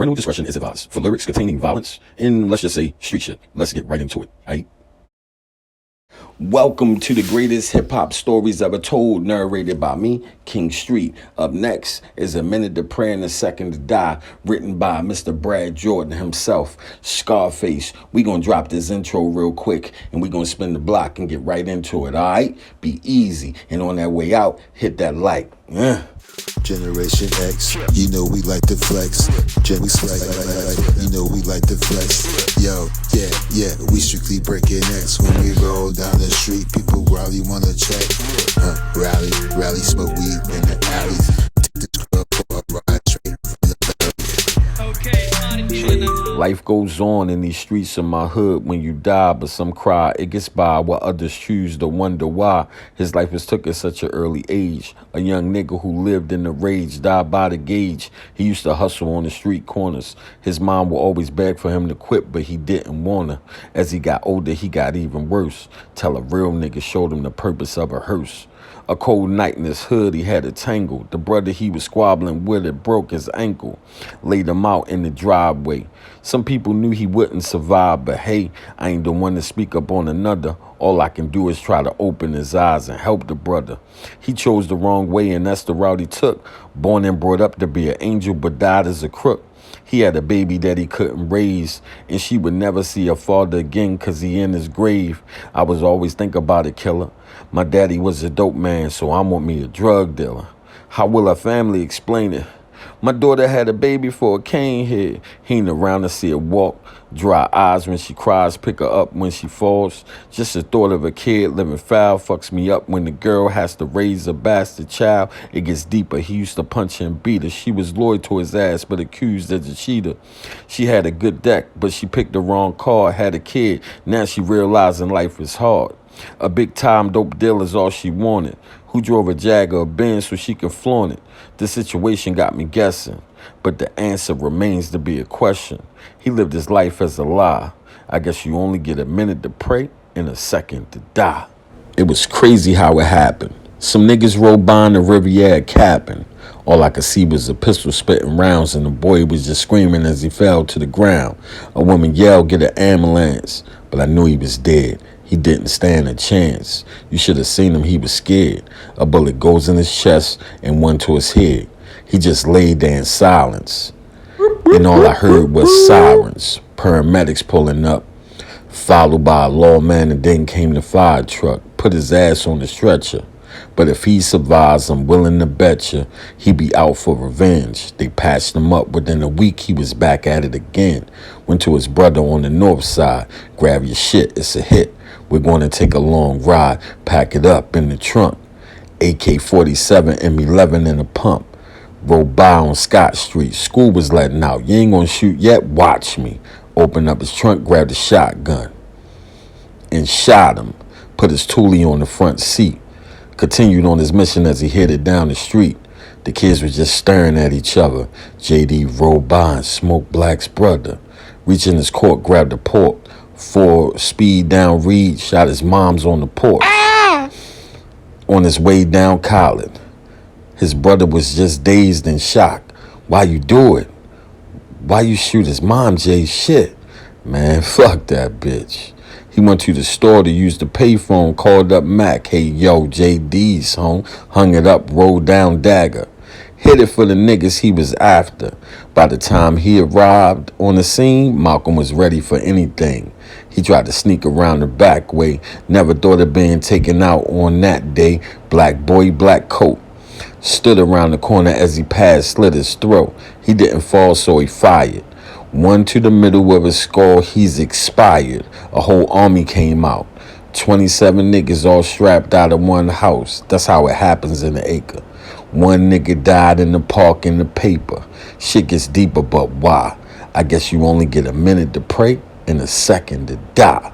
Parental discretion is advised. For lyrics containing violence and, let's just say, street shit, let's get right into it, aight? Welcome to the greatest hip-hop stories ever told, narrated by me, King Street. Up next is A Minute to Pray and a Second to Die, written by Mr. Brad Jordan himself, Scarface. We gonna drop this intro real quick, and we gonna spin the block and get right into it, all right? Be easy, and on that way out, hit that like. Generation X, you know we like to flex. Gen X, you know we like to flex. Yo, yeah, we strictly breaking X. When we roll down the street, people rally wanna check. Rally, smoke weed in the alleys. Take this club for a ride straight from the Life goes on in these streets of my hood when you die, but some cry it gets by while others choose to wonder why. His life was took at such an early age. A young nigga who lived in the rage died by the gauge. He used to hustle on the street corners. His mom would always beg for him to quit, but he didn't wanna. As he got older, he got even worse. Till a real nigga showed him the purpose of a hearse. A cold night in his hood, he had a tangle. The brother he was squabbling with it broke his ankle. Laid him out in the driveway. Some people knew he wouldn't survive, but hey, I ain't the one to speak up on another. All I can do is try to open his eyes and help the brother. He chose the wrong way, and that's the route he took. Born and brought up to be an angel, but died as a crook. He had a baby that he couldn't raise, and she would never see her father again cause he in his grave. I was always thinking about it, killer. My daddy was a dope man, so I want me a drug dealer. How will our family explain it? My daughter had a baby for a cane head. He ain't around to see her walk. Dry eyes when she cries, pick her up when she falls. Just the thought of a kid living foul fucks me up. When the girl has to raise a bastard child, it gets deeper. He used to punch her and beat her. She was loyal to his ass, but accused as a cheater. She had a good deck, but she picked the wrong card. Had a kid, now she realizing life is hard. A big-time dope deal is all she wanted. Who drove a Jag or a Benz so she could flaunt it? The situation got me guessing, but the answer remains to be a question. He lived his life as a lie. I guess you only get a minute to pray and a second to die. It was crazy how it happened. Some niggas rode by in the Riviera capping. All I could see was a pistol spitting rounds, and the boy was just screaming as he fell to the ground. A woman yelled, "Get an ambulance," but I knew he was dead. He didn't stand a chance. You should have seen him, he was scared. A bullet goes in his chest and one to his head. He just laid there in silence. And all I heard was sirens, paramedics pulling up, followed by a lawman, and then came the fire truck, put his ass on the stretcher. But if he survives, I'm willing to bet you he be out for revenge. They patched him up. Within a week, he was back at it again. Went to his brother on the north side. Grab your shit, it's a hit. We're going to take a long ride. Pack it up in the trunk. AK-47 M11 in a pump. Rode by on Scott Street. School was letting out. You ain't going to shoot yet? Watch me. Opened up his trunk, grabbed a shotgun, and shot him. Put his toolie on the front seat. Continued on his mission as he headed down the street. The kids were just staring at each other. JD rode by and smoked Black's brother. Reaching his court, grabbed the port. 4 speed down Reed, shot his mom's on the porch. On his way down College. His brother was just dazed and shocked. Why you do it? Why you shoot his mom, Jay? Shit. Man, fuck that bitch. He went to the store to use the payphone, called up Mac. Hey, yo, JD's home. Hung it up, rolled down dagger. Hit it for the niggas he was after. By the time he arrived on the scene, Malcolm was ready for anything. He tried to sneak around the back way. Never thought of being taken out on that day. Black boy, black coat. Stood around the corner as he passed, slit his throat. He didn't fall, so he fired. One to the middle of his skull, he's expired. A whole army came out. 27 niggas all strapped out of one house. That's how it happens in the acre. One nigga died in the park in the paper. Shit gets deeper, but why? I guess you only get a minute to pray and a second to die.